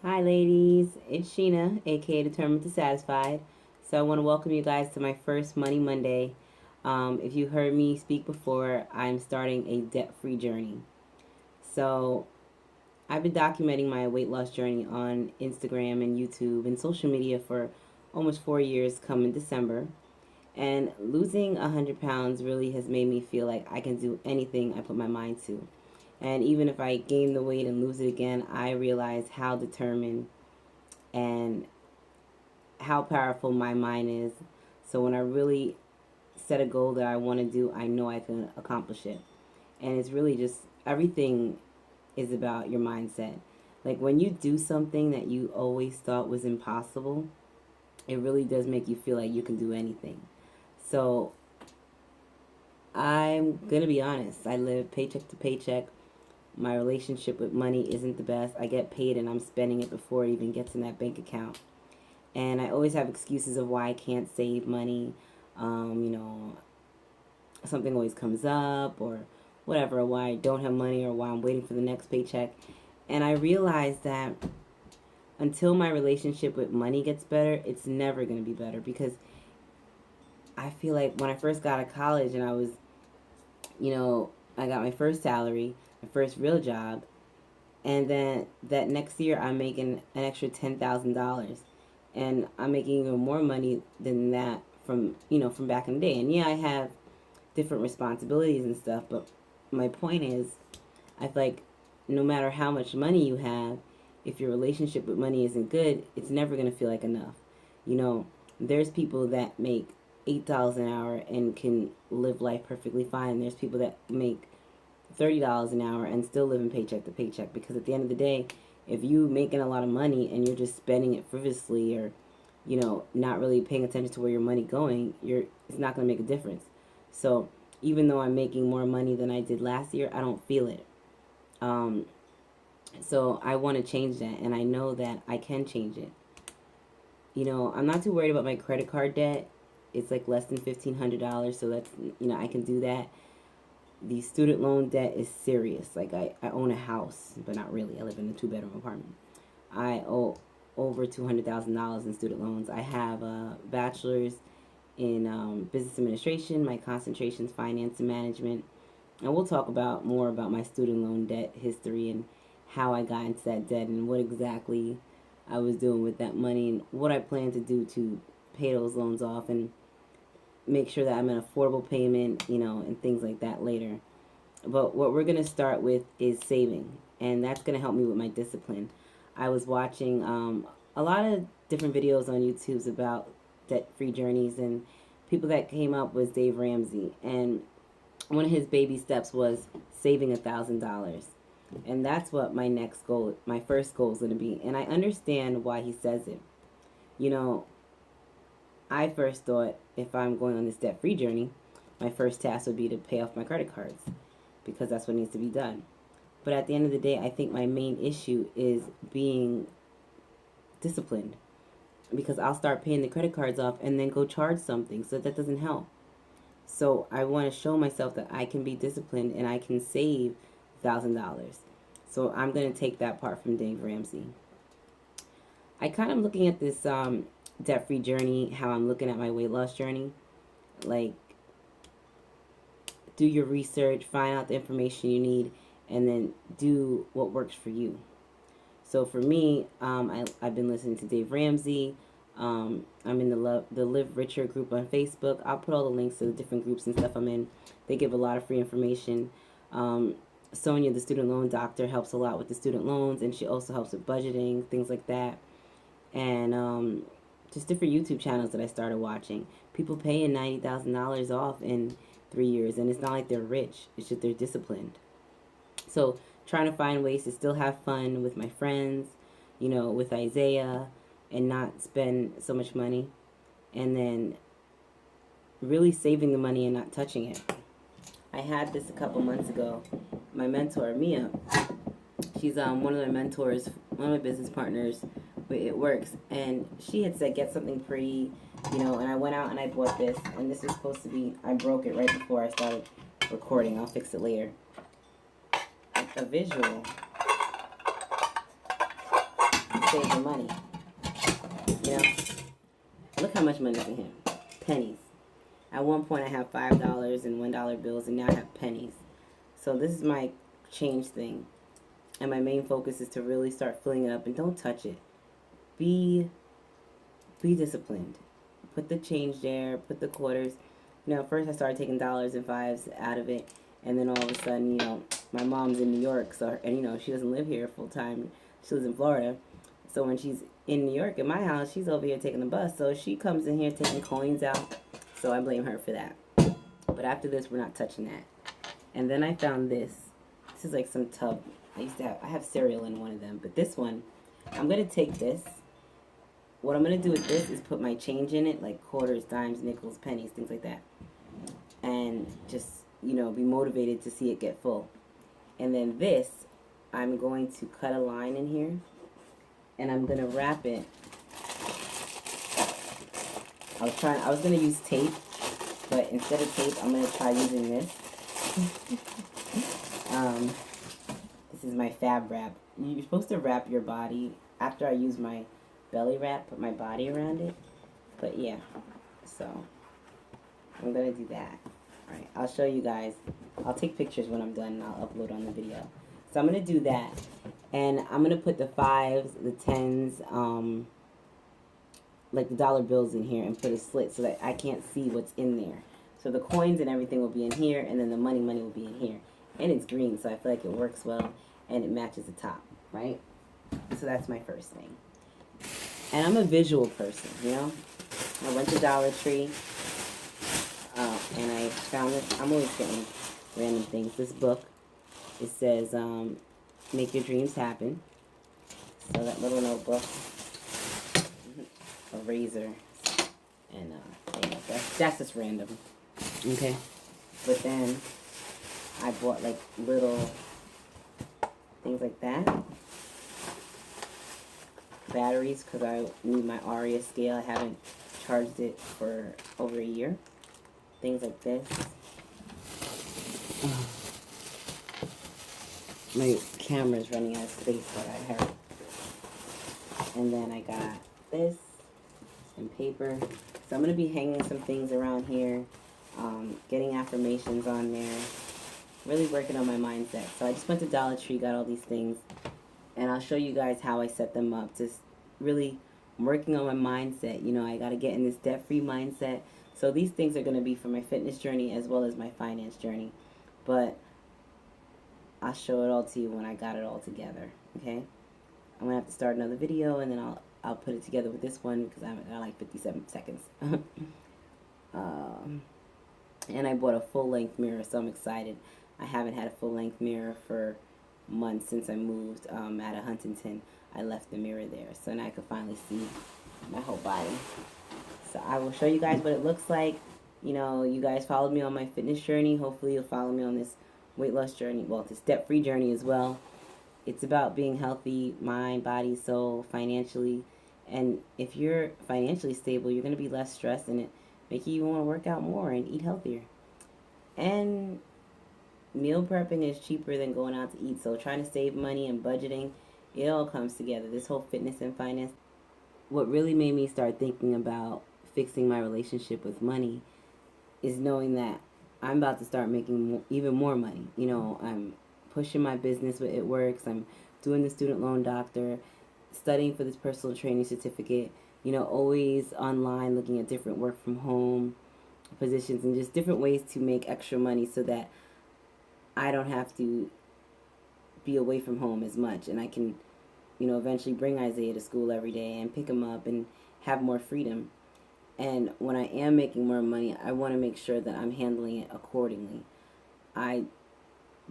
Hi, ladies. It's Sheena, aka Determined to Satisfied. So, I want to welcome you guys to my first Money Monday. If you heard me speak before, I'm starting a debt free journey. So, I've been documenting my weight loss journey on Instagram and YouTube and social media for almost 4 years come in December. And losing 100 pounds really has made me feel like I can do anything I put my mind to. And even if I gain the weight and lose it again, I realize how determined and how powerful my mind is. So when I really set a goal that I want to do, I know I can accomplish it. And it's really just everything is about your mindset. Like when you do something that you always thought was impossible, it really does make you feel like you can do anything. So I'm going to be honest. I live paycheck to paycheck. My relationship with money isn't the best. I get paid and I'm spending it before it even gets in that bank account. And I always have excuses of why I can't save money. You know, something always comes up or whatever, why I don't have money or why I'm waiting for the next paycheck. And I realized that until my relationship with money gets better, it's never going to be better because I feel like when I first got out of college and I got my first salary, my first real job, and then that next year I'm making an extra $10,000, and I'm making even more money than that from back in the day. And yeah, I have different responsibilities and stuff, but my point is, I feel like no matter how much money you have, if your relationship with money isn't good, it's never gonna feel like enough. You know, there's people that make $8 an hour and can live life perfectly fine. There's people that make $30 an hour and still living paycheck to paycheck, because at the end of the day, if you making a lot of money and you're just spending it frivolously or not really paying attention to where your money going, it's not going to make a difference. So even though I'm making more money than I did last year, I don't feel it. um, so I want to change that, and I know that I can change it. I'm not too worried about my credit card debt. It's like less than $1,500, so that's, I can do that. The student loan debt is serious. Like I own a house, but not really. I live in a 2-bedroom apartment. I owe over $200,000 in student loans. I have a bachelor's in business administration. My concentration is finance and management. And we'll talk about more about my student loan debt history and how I got into that debt and what exactly I was doing with that money and what I plan to do to pay those loans off and make sure that I'm an affordable payment, and things like that later. But what we're going to start with is saving, and that's going to help me with my discipline. I was watching a lot of different videos on YouTube about debt-free journeys, and people that came up was Dave Ramsey, and one of his baby steps was saving $1,000. And that's what my first goal is going to be. And I understand why he says it. You know, I first thought if I'm going on this debt-free journey, my first task would be to pay off my credit cards because that's what needs to be done. But at the end of the day, I think my main issue is being disciplined, because I'll start paying the credit cards off and then go charge something, so that doesn't help. So I want to show myself that I can be disciplined and I can save $1,000. So I'm going to take that part from Dave Ramsey. I kind of looking at this debt-free journey, how I'm looking at my weight loss journey. Like, do your research, find out the information you need, and then do what works for you. So for me, I've been listening to Dave Ramsey. I'm in the Live Richer group on Facebook. I'll put all the links to the different groups and stuff I'm in. They give a lot of free information. Sonia, the student loan doctor, helps a lot with the student loans, and she also helps with budgeting, things like that. And just different YouTube channels that I started watching. People paying $90,000 off in 3 years, and it's not like they're rich. It's just they're disciplined. So trying to find ways to still have fun with my friends, with Isaiah, and not spend so much money, and then really saving the money and not touching it. I had this a couple months ago. My mentor, Mia, she's one of my mentors, one of my business partners with It Works, and she had said get something pretty, and I went out and I bought this, and this was supposed to be, I broke it right before I started recording. I'll fix it later. A visual save the money. You know, look how much money's in here. Pennies. At one point, I have $5 and $1 bills, and now I have pennies. So this is my change thing, and my main focus is to really start filling it up. And don't touch it. Be disciplined. Put the change there. Put the quarters. You know, first I started taking dollars and fives out of it, and then all of a sudden, you know, my mom's in New York, so, and you know, she doesn't live here full time. She lives in Florida. So when she's in New York at my house, she's over here taking the bus. So she comes in here taking coins out. So I blame her for that. But after this, we're not touching that. And then I found this. This is like some tub. I have cereal in one of them. But this one, I'm going to take this. What I'm going to do with this is put my change in it, like quarters, dimes, nickels, pennies, things like that. And just, you know, be motivated to see it get full. And then this, I'm going to cut a line in here. And I'm going to wrap it. I was going to use tape. But instead of tape, I'm going to try using this. This is my fab wrap. You're supposed to wrap your body. After I use my belly wrap, put my body around it. But yeah, so I'm going to do that. Alright, I'll show you guys. I'll take pictures when I'm done and I'll upload on the video. So I'm going to do that. And I'm going to put the 5s, the 10s, like the dollar bills in here and put a slit so that I can't see what's in there. So the coins and everything will be in here, and then the money will be in here. And it's green, so I feel like it works well, and it matches the top, right? So that's my first thing. And I'm a visual person, you know? I went to Dollar Tree, and I found this. I'm always getting random things. This book, it says, Make Your Dreams Happen. So that little notebook, a razor, and that's just random. Okay, but then I bought like little things like that, batteries, because I need my Aria scale. I haven't charged it for over a year. Things like this. My camera's running out of space, but I have. And then I got this and paper. So I'm going to be hanging some things around here, getting affirmations on there, really working on my mindset. So I just went to Dollar Tree, got all these things, and I'll show you guys how I set them up. Just really working on my mindset. You know, I got to get in this debt-free mindset. So these things are going to be for my fitness journey as well as my finance journey. But I'll show it all to you when I got it all together, okay? I'm going to have to start another video, and then I'll put it together with this one because I got like 57 seconds. And I bought a full-length mirror, so I'm excited. I haven't had a full-length mirror for months since I moved out of Huntington. I left the mirror there, so now I can finally see my whole body. So I will show you guys what it looks like. You know, you guys followed me on my fitness journey. Hopefully you'll follow me on this weight loss journey, well, this debt-free journey as well. It's about being healthy, mind, body, soul, financially. And if you're financially stable, you're going to be less stressed, and it making you want to work out more and eat healthier. And meal prepping is cheaper than going out to eat. So trying to save money and budgeting, it all comes together. This whole fitness and finance. What really made me start thinking about fixing my relationship with money is knowing that I'm about to start making even more money. You know, I'm pushing my business, but it works. I'm doing the student loan doctor, studying for this personal training certificate, you know, always online looking at different work from home positions and just different ways to make extra money so that I don't have to be away from home as much, and I can, you know, eventually bring Isaiah to school every day and pick him up and have more freedom. And when I am making more money, I want to make sure that I'm handling it accordingly. I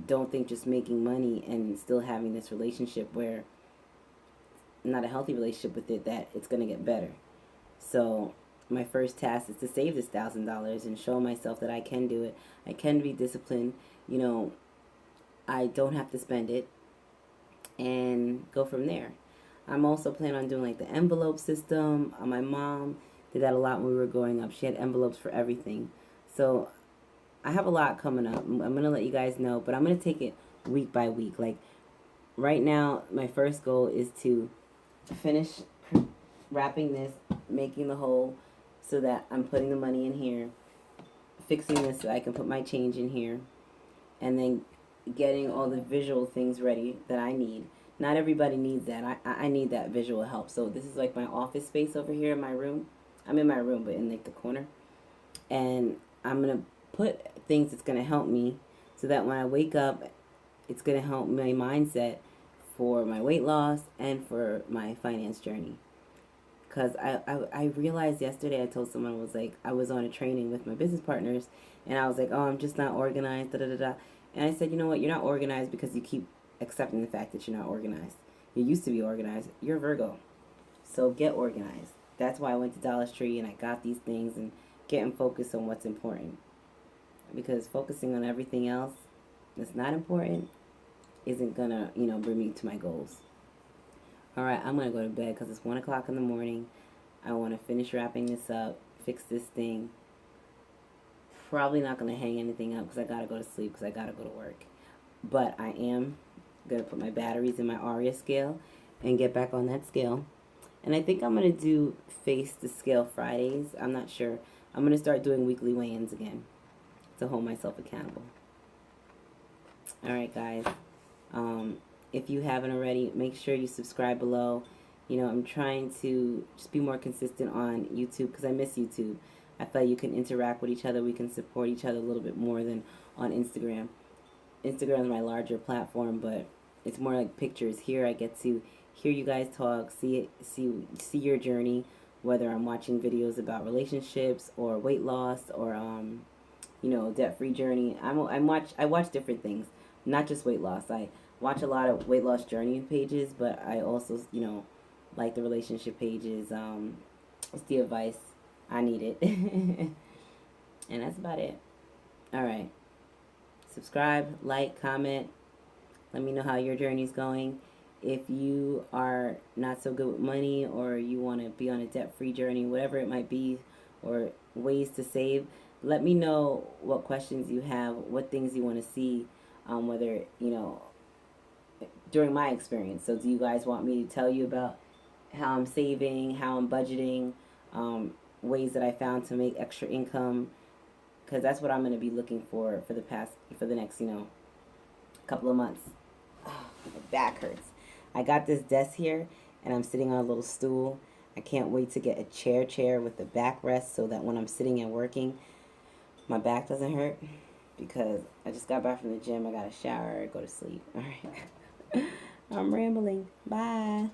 don't think just making money and still having this relationship where not a healthy relationship with it, that it's going to get better. So my first task is to save this $1,000 and show myself that I can do it. I can be disciplined. You know, I don't have to spend it, and go from there. I'm also planning on doing like the envelope system. My mom did that a lot when we were growing up. She had envelopes for everything. So I have a lot coming up. I'm going to let you guys know, but I'm going to take it week by week. Like right now, my first goal is to finish wrapping this, making the hole so that I'm putting the money in here, fixing this so I can put my change in here, and then getting all the visual things ready that I need. Not everybody needs that. I need that visual help. So this is like my office space over here in my room. I'm in my room, but in like the corner. And I'm going to put things that's going to help me so that when I wake up, it's going to help my mindset for my weight loss and for my finance journey. Because I realized yesterday, I told someone, I was like, I was on a training with my business partners, and I was like, oh, I'm just not organized, da da da da. And I said, you know what, you're not organized because you keep accepting the fact that you're not organized. You used to be organized. You're a Virgo. So get organized. That's why I went to Dollar Tree and I got these things, and getting focused on what's important. Because focusing on everything else that's not important isn't going to, bring me to my goals. All right, I'm going to go to bed because it's 1 o'clock in the morning. I want to finish wrapping this up, fix this thing. Probably not going to hang anything up because I got to go to sleep because I got to go to work. But I am going to put my batteries in my Aria scale and get back on that scale. And I think I'm going to do Face the Scale Fridays. I'm not sure. I'm going to start doing weekly weigh-ins again to hold myself accountable. All right, guys. If you haven't already, make sure you subscribe below. I'm trying to just be more consistent on YouTube because I miss YouTube. I feel you can interact with each other. We can support each other a little bit more than on Instagram. Instagram is my larger platform, but it's more like pictures. Here I get to hear you guys talk, see your journey, whether I'm watching videos about relationships or weight loss or debt-free journey. I watch different things, not just weight loss. I watch a lot of weight loss journey pages, but I also, like the relationship pages. It's the advice. I need it. And that's about it. All right. Subscribe, like, comment. Let me know how your journey's going. If you are not so good with money or you want to be on a debt-free journey, whatever it might be, or ways to save, let me know what questions you have, what things you want to see, whether, during my experience. So do you guys want me to tell you about how I'm saving, how I'm budgeting, ways that I found to make extra income? Because that's what I'm going to be looking for the next, couple of months. Oh, my back hurts. I got this desk here, and I'm sitting on a little stool. I can't wait to get a chair with the backrest so that when I'm sitting and working, my back doesn't hurt. Because I just got back from the gym. I got to shower, go to sleep. All right. I'm rambling. Bye.